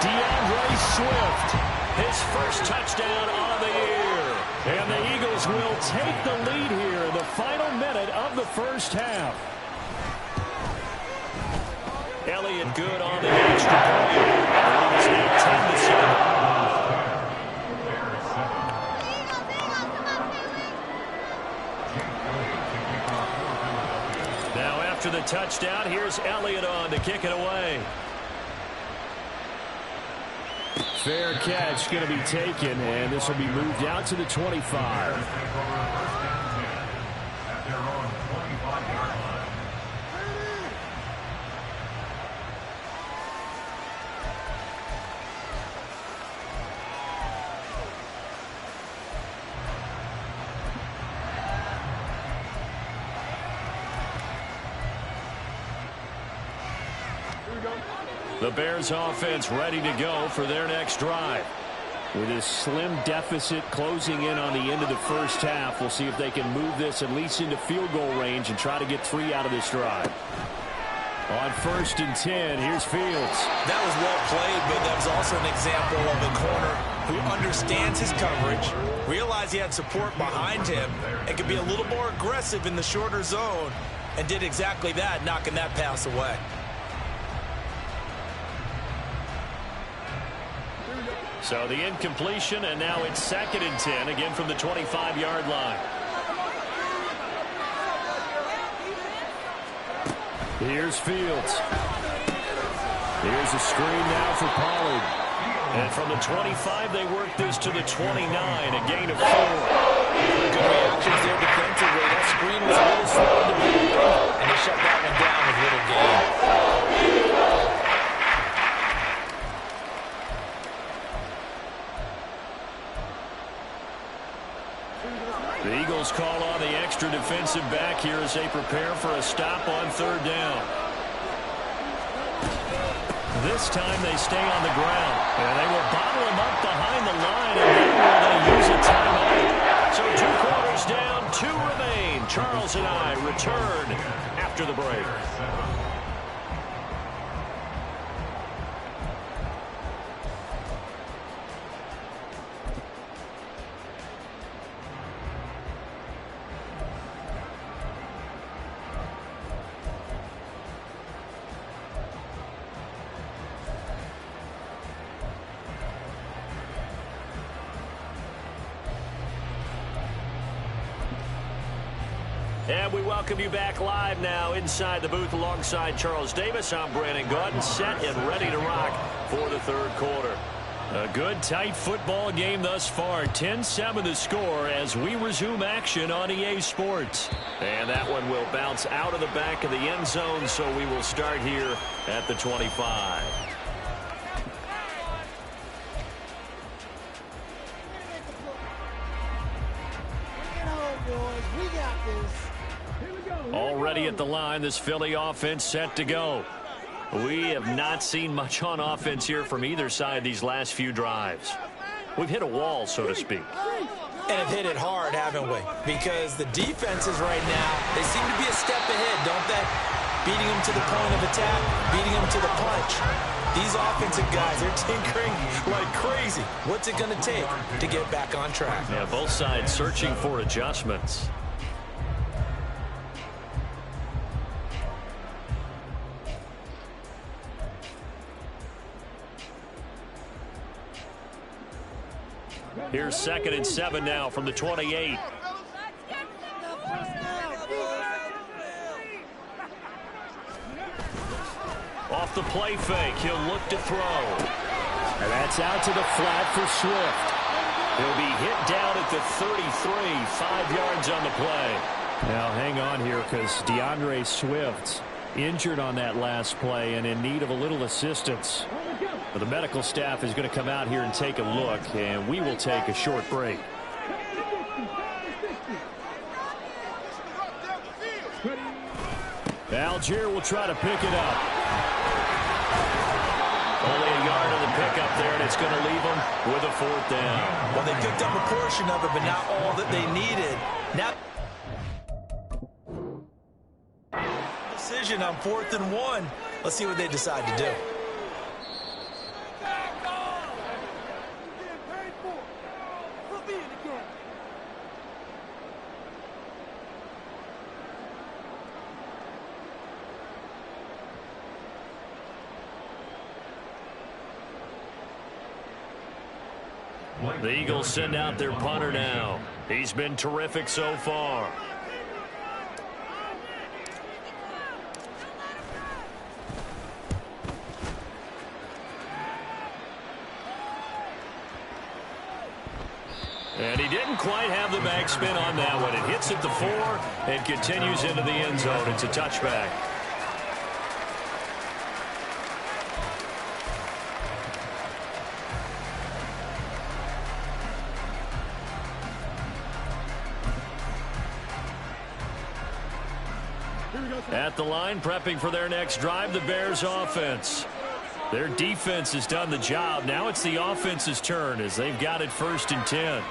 DeAndre Swift. His first touchdown on the year. And the Eagles will take the lead here in the final minute of the first half. Elliott good on the extra point. And it's now 10-7. Now after the touchdown, here's Elliott on to kick it away. Fair catch going to be taken, and this will be moved out to the 25. At their own 25-yard line. The Bears offense ready to go for their next drive. With this slim deficit closing in on the end of the first half, we'll see if they can move this at least into field goal range and try to get 3 out of this drive. On 1st and 10, here's Fields. That was well played, but that was also an example of a corner who understands his coverage, realized he had support behind him, and could be a little more aggressive in the shorter zone, and did exactly that, knocking that pass away. So the incompletion, and now it's 2nd and 10, again from the 25-yard line. Here's Fields. Here's a screen now for Pollard. And from the 25, they work this to the 29, a gain of 4. Good reactions there defensively. That screen was a little slow in developing, and they shut that one down with little gain. The Eagles call on the extra defensive back here as they prepare for a stop on 3rd down. This time they stay on the ground, and they will bottle him up behind the line, and then will they use a timeout. So 2 quarters down, 2 remain. Charles and I return after the break. And we welcome you back live now inside the booth alongside Charles Davis. I'm Brandon Gaudin, set and ready to rock for the 3rd quarter. A good, tight football game thus far. 10-7 the score as we resume action on EA Sports. And that one will bounce out of the back of the end zone, so we will start here at the 25. Already at the line, this Philly offense set to go. We have not seen much on offense here from either side these last few drives. We've hit a wall, so to speak. And have hit it hard, haven't we? Because the defenses right now, they seem to be a step ahead, don't they? Beating them to the point of attack, beating them to the punch. These offensive guys, they're tinkering like crazy. What's it going to take to get back on track? Yeah, both sides searching for adjustments. Here's 2nd and 7 now from the 28. Off the play fake, he'll look to throw. And that's out to the flat for Swift. He'll be hit down at the 33, 5 yards on the play. Now hang on here because DeAndre Swift injured on that last play and in need of a little assistance. But the medical staff is going to come out here and take a look, and we will take a short break. Algier will try to pick it up. Only a yard of the pickup there, and it's going to leave them with a 4th down. Well, they picked up a portion of it, but not all that they needed. Now, decision on 4th and 1. Let's see what they decide to do. The Eagles send out their punter now. He's been terrific so far. And he didn't quite have the backspin on that one. It hits at the 4 and continues into the end zone. It's a touchback. At the line, prepping for their next drive, the Bears offense. Their defense has done the job. Now it's the offense's turn as they've got it 1st and 10.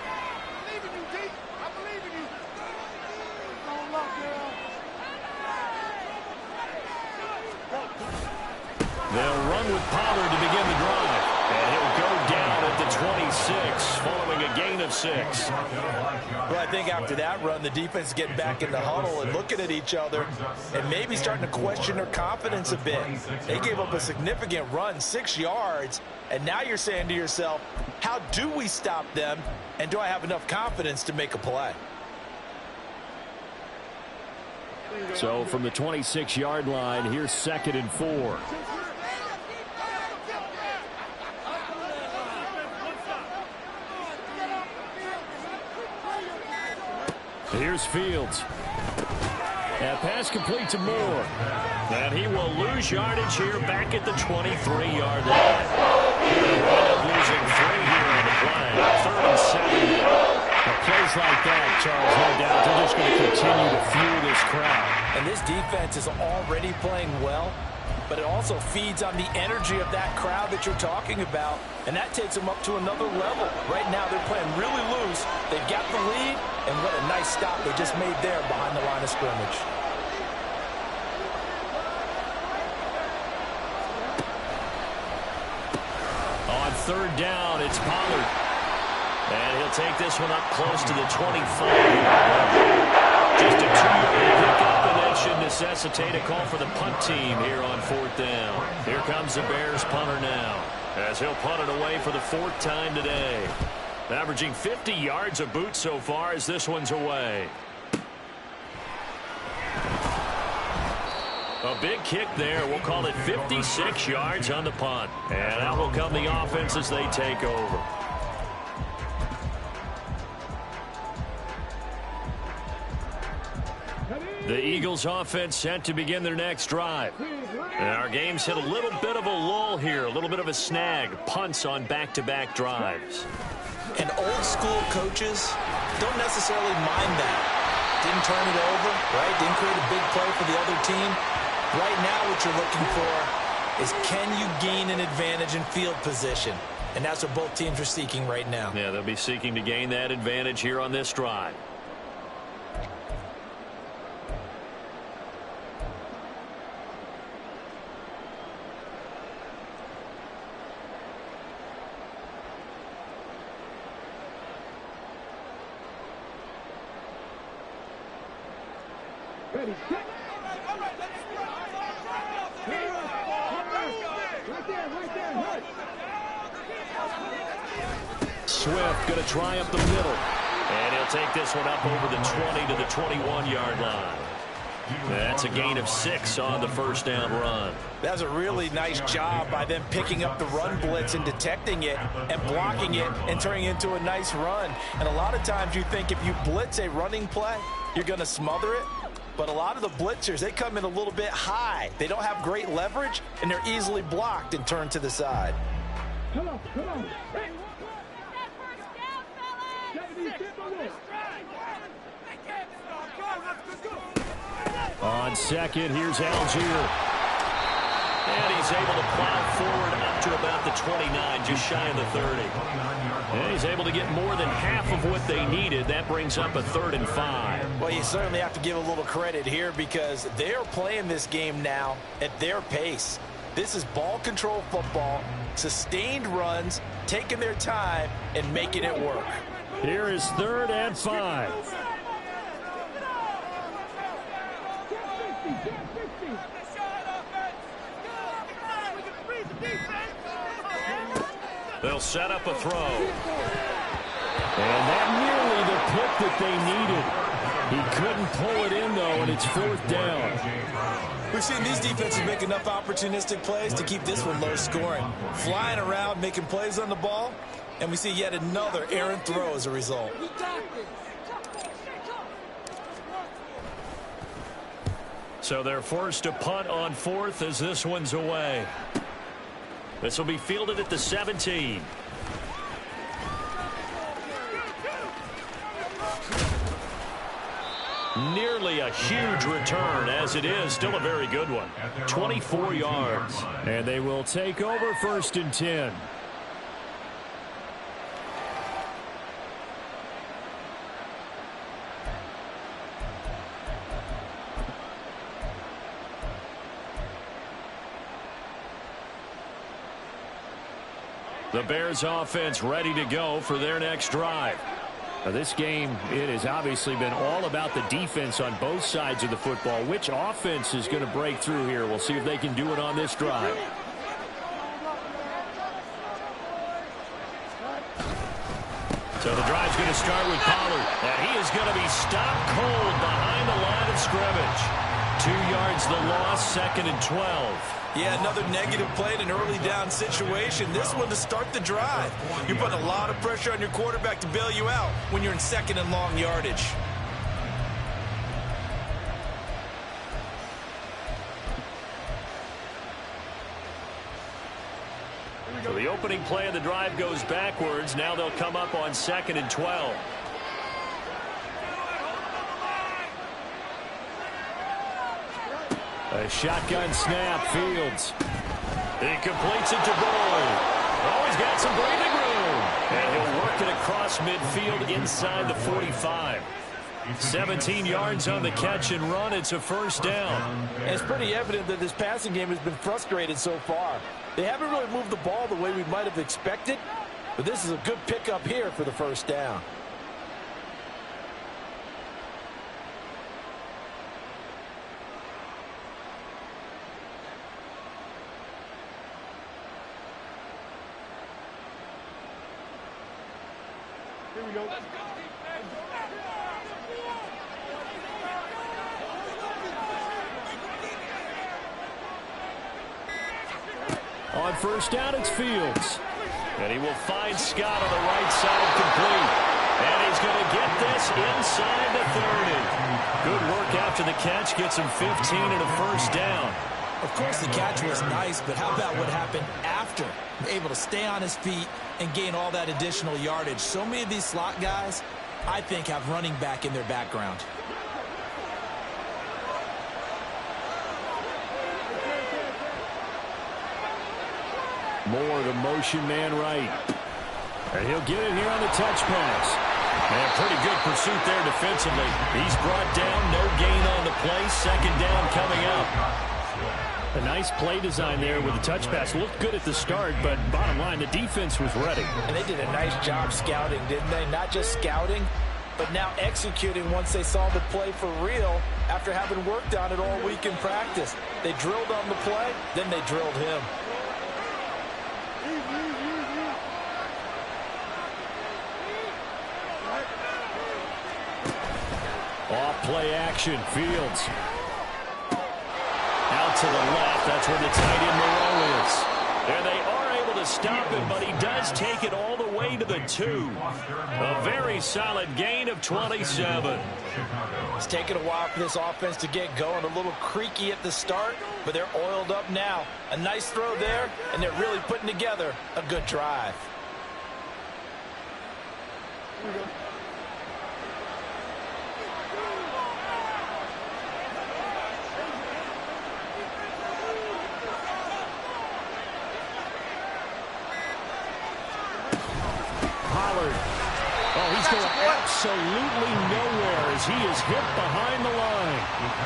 They'll run with Pollard to begin the drive. And he'll go down at the 26 following a gain of 6. Well, I think after that run, the defense is getting back in the huddle and looking at each other and maybe starting to question their confidence a bit. They gave up a significant run, 6 yards, and now you're saying to yourself, how do we stop them, and do I have enough confidence to make a play? So from the 26-yard line, here's 2nd and 4. Here's Fields. And pass complete to Moore. And he will lose yardage here back at the 23-yard line. They'll end up losing 3 here on the play. 3rd and 7. Now, plays like that, Charles, no doubt, they're just going to continue to fuel this crowd. And this defense is already playing well, but it also feeds on the energy of that crowd that you're talking about, and that takes them up to another level. Right now, they're playing really loose. They've got the lead, and what a nice stop they just made there behind the line of scrimmage. On 3rd down, it's Pollard. And he'll take this one up close to the 25. Just a 2-yard pickup, and that should necessitate a call for the punt team here on 4th down. Here comes the Bears punter now, as he'll punt it away for the 4th time today. Averaging 50 yards a boot so far as this one's away. A big kick there. We'll call it 56 yards on the punt. And out will come the offense as they take over. The Eagles offense set to begin their next drive. And our game's hit a little bit of a lull here, a little bit of a snag. Punts on back-to-back drives. And old-school coaches don't necessarily mind that. Didn't turn it over, right? Didn't create a big play for the other team. Right now what you're looking for is, can you gain an advantage in field position? And that's what both teams are seeking right now. Yeah, they'll be seeking to gain that advantage here on this drive. Ready, set. Swift going to try up the middle. And he'll take this one up over the 20 to the 21-yard line. That's a gain of 6 on the 1st down run. That was a really nice job by them picking up the run blitz and detecting it and blocking it and turning it into a nice run. And a lot of times you think if you blitz a running play, you're going to smother it. But a lot of the blitzers, they come in a little bit high. They don't have great leverage, and they're easily blocked and turned to the side. Come on, come on. On 2nd, here's Algier. And he's able to plow forward up to about the 29, just shy of the 30. And he's able to get more than half of what they needed. That brings up a 3rd and 5. Well, you certainly have to give a little credit here because they're playing this game now at their pace. This is ball control football, sustained runs, taking their time, and making it work. Here is 3rd and 5. They'll set up a throw. And that nearly the pick that they needed. He couldn't pull it in, though, and it's 4th down. We've seen these defenses make enough opportunistic plays to keep this one low scoring. Flying around, making plays on the ball, And we see yet another errant throw as a result. So they're forced to punt on 4th as this one's away. This will be fielded at the 17. Nearly a huge return, as it is still a very good one. 24 yards. And they will take over 1st and 10. The Bears offense ready to go for their next drive. Now this game, it has obviously been all about the defense on both sides of the football. Which offense is going to break through here? We'll see if they can do it on this drive. So the drive's going to start with Pollard. And he is going to be stopped cold behind the line of scrimmage. 2 yards the loss, 2nd and 12. Yeah, another negative play in an early down situation. This one to start the drive. You're putting a lot of pressure on your quarterback to bail you out when you're in 2nd and long yardage. So the opening play of the drive goes backwards. Now they'll come up on 2nd and 12. A shotgun snap, Fields. He completes it to Boyd. Oh, he's got some breathing room. And he'll work it across midfield inside the 45. 17 yards on the catch and run. It's a 1st down. And it's pretty evident that this passing game has been frustrated so far. They haven't really moved the ball the way we might have expected, but this is a good pickup here for the 1st down. Here we go. On 1st down, it's Fields. And he will find Scott on the right side complete. And he's going to get this inside the 30. Good work after the catch. Gets him 15 and a 1st down. Of course, the catch was nice, but how about what happened after? Able to stay on his feet and gain all that additional yardage. So many of these slot guys, I think, have running back in their background. Moore, the motion man right. And he'll get it here on the touch pass. And pretty good pursuit there defensively. He's brought down, no gain on the play. 2nd down coming up. A nice play design there with the touch pass. Looked good at the start, but bottom line, the defense was ready. And they did a nice job scouting, didn't they? Not just scouting, but now executing once they saw the play for real after having worked on it all week in practice. They drilled on the play, then they drilled him. Off play action, Fields. Out to the left, that's where the tight end Moreau is. And they are able to stop him, but he does take it all the way to the 2. A very solid gain of 27. It's taken a while for this offense to get going. A little creaky at the start, but they're oiled up now. A nice throw there, and they're really putting together a good drive. Here we go. He's going absolutely nowhere as he is hit behind the line.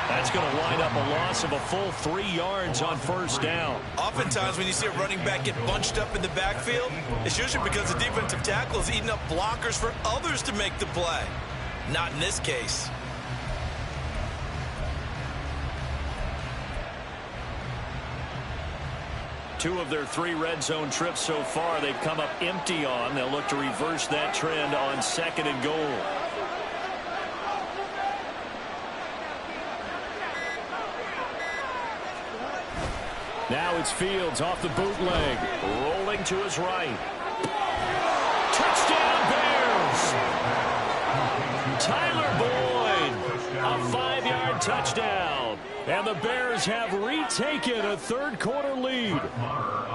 That's going to wind up a loss of a full 3 yards on 1st down. Oftentimes when you see a running back get bunched up in the backfield, it's usually because the defensive tackle is eating up blockers for others to make the play. Not in this case. Two of their 3 red zone trips so far they've come up empty on. They'll look to reverse that trend on 2nd and goal. Now it's Fields off the bootleg. Rolling to his right. And the Bears have retaken a third-quarter lead.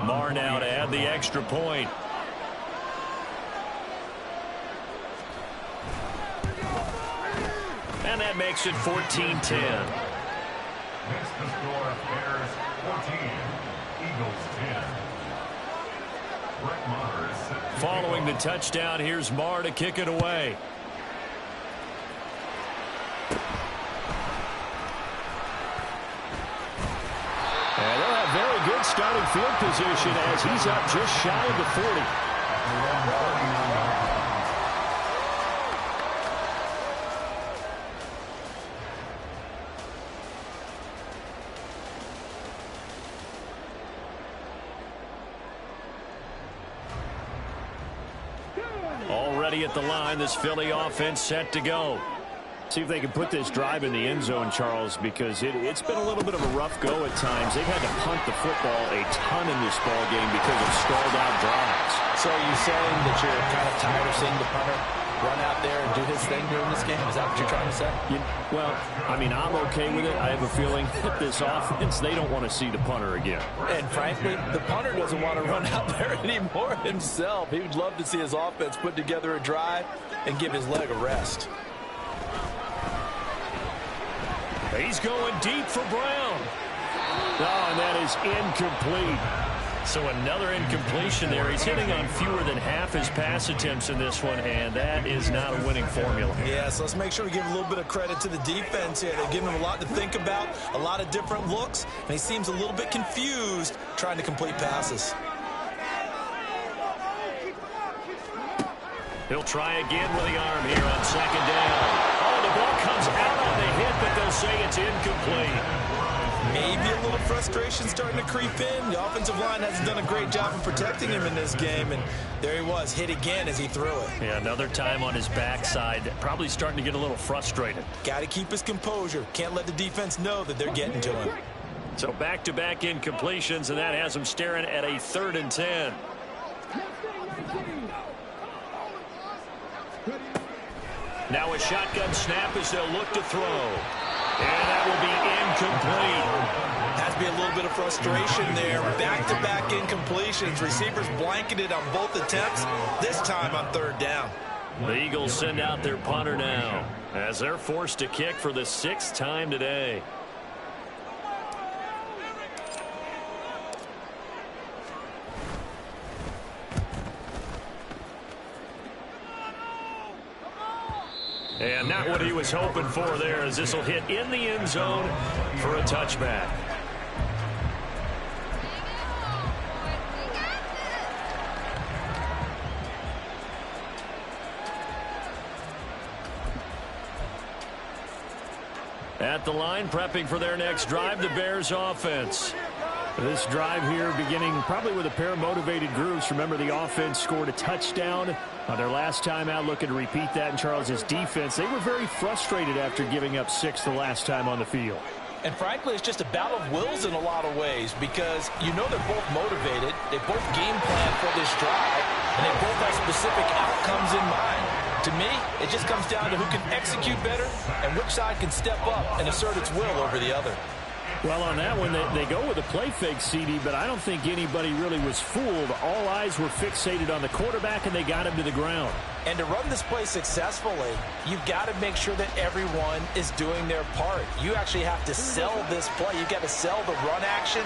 Marr now to add the extra point. And that makes it 14-10. Makes the score Bears 14, Eagles 10. Brett Maher is set. Following the touchdown, here's Marr to kick it away. And they'll have very good starting field position as he's up just shy of the 40. Already at the line, this Philly offense set to go. See if they can put this drive in the end zone, Charles, because it's been a little bit of a rough go at times. They've had to punt the football a ton in this ball game because of stalled out drives. So are you saying that you're kind of tired of seeing the punter run out there and do his thing during this game? Is that what you're trying to say? Well, I mean, I'm okay with it. I have a feeling that this offense, they don't want to see the punter again. And frankly, the punter doesn't want to run out there anymore himself. He would love to see his offense put together a drive and give his leg a rest. He's going deep for Brown. Oh, and that is incomplete. So another incompletion there. He's hitting on fewer than half his pass attempts in this one, and that is not a winning formula. Yeah, so let's make sure we give a little bit of credit to the defense here. They're giving him a lot to think about, a lot of different looks, and he seems a little bit confused trying to complete passes. He'll try again with the arm here on second down. Oh, the ball comes out on the hit, but they'll say it's incomplete. Maybe a little frustration starting to creep in. The offensive line hasn't done a great job of protecting him in this game, and there he was, hit again as he threw it. Yeah, another time on his backside, probably starting to get a little frustrated. Got to keep his composure. Can't let the defense know that they're getting to him. So back-to-back incompletions, and that has him staring at a 3rd and 10. Now a shotgun snap as they'll look to throw. And that will be incomplete. Has to be a little bit of frustration there. Back-to-back incompletions. Receivers blanketed on both attempts, this time on 3rd down. The Eagles send out their punter now as they're forced to kick for the 6th time today. And not what he was hoping for there, as this will hit in the end zone for a touchback. At the line, prepping for their next drive, the Bears offense. This drive here beginning probably with a pair of motivated groups. Remember, the offense scored a touchdown on their last time out, looking to repeat that in Charles's defense. They were very frustrated after giving up 6 the last time on the field. And frankly, it's just a battle of wills in a lot of ways, because you know they're both motivated, they both game plan for this drive, and they both have specific outcomes in mind. To me, it just comes down to who can execute better and which side can step up and assert its will over the other. Well, on that one, they go with a play fake, CD, but I don't think anybody really was fooled. All eyes were fixated on the quarterback, and they got him to the ground. And to run this play successfully, you've got to make sure that everyone is doing their part. You actually have to sell this play. You've got to sell the run action.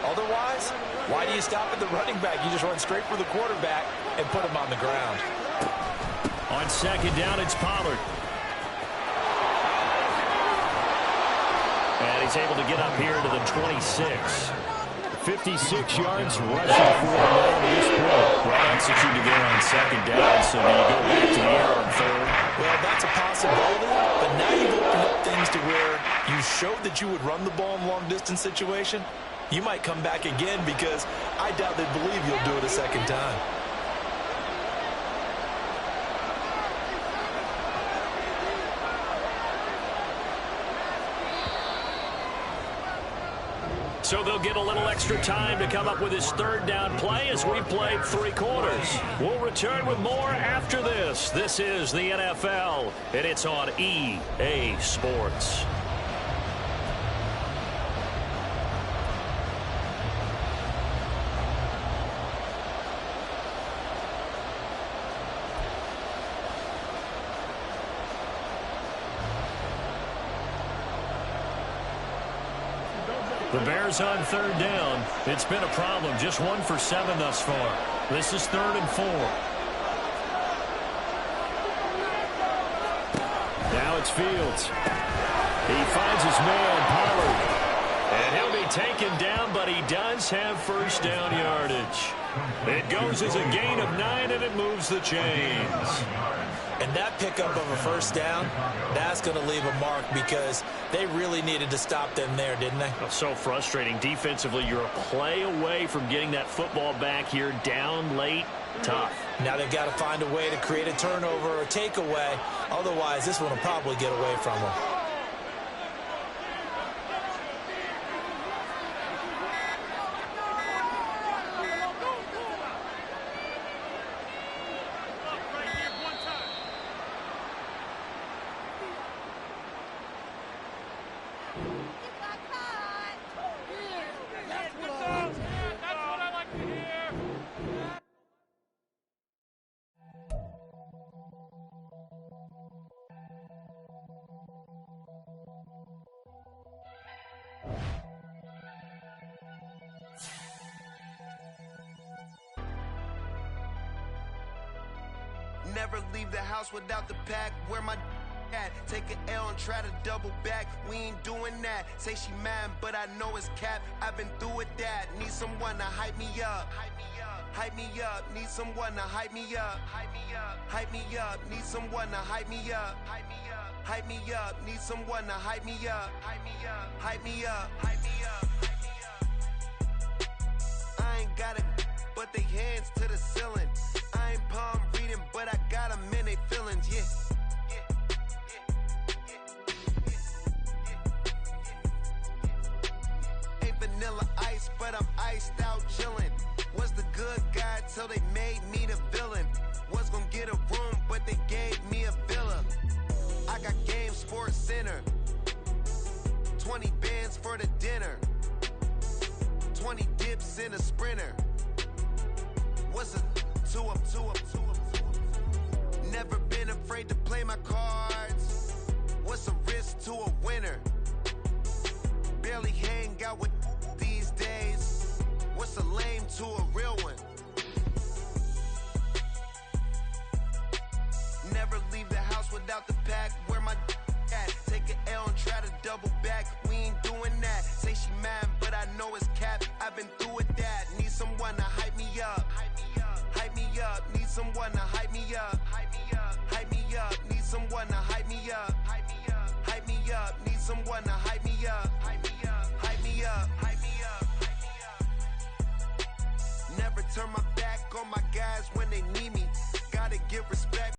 Otherwise, why do you stop at the running back? You just run straight for the quarterback and put him on the ground. On second down, it's Pollard. And he's able to get up here to the 26. 56 yards rushing for him now at this point. Well executed there on second down, so do you go back to the air on 3rd? Well, that's a possibility, but now you've opened up things to where you showed that you would run the ball in long-distance situation. You might come back again, because I doubt they believe you'll do it a second time. So they'll get a little extra time to come up with his 3rd down play as we've played 3 quarters. We'll return with more after this. This is the NFL, and it's on EA Sports. The Bears on 3rd down. It's been a problem. Just 1 for 7 thus far. This is 3rd and 4. Now it's Fields. He finds his man, Pollard. And he'll be taken down, but he does have first down yardage. It goes as a gain of 9, and it moves the chains. And that pickup of a first down, that's going to leave a mark because they really needed to stop them there, didn't they? Oh, so frustrating. Defensively, you're a play away from getting that football back here down late. Tough. Now they've got to find a way to create a turnover or a takeaway. Otherwise, this one will probably get away from them. Never leave the house without the pack. Where my at? Take an L and try to double back. We ain't doing that. Say she mad, but I know it's cap. I've been through with that. Need someone to hype me up. Hype me up. Need someone to hype me up. Hype me up. Need someone to hype me up. Hype me up. Need someone to hype me up. Hype me up. Hype me up. Hype me up. I ain't got it, but they hands to the ceiling. I ain't palm reading, but I got them in they feelings, yeah. Ain't vanilla ice, but I'm iced out chillin'. Was the good guy till they made me the villain. Was gonna get a room, but they gave me a villa. I got Game Sports Center. 20 bands for the dinner. 20 dips in a sprinter. What's a 2 up? Never been afraid to play my cards. What's a risk to a winner? Barely hang out with these days. What's a lame to a real one? Never leave the house without the pack. Where my at? Take an L and try to double back. We ain't doing that. Say she mad, but I know it's cap. I've been through with that. Need someone to hype me up. Hype me up. Need someone to hype me up. Hype me up. Need someone to hype me up. Hype me up. Need someone to hype me up. Hype me up. Hype me up. Hype me up. Never turn my back on my guys when they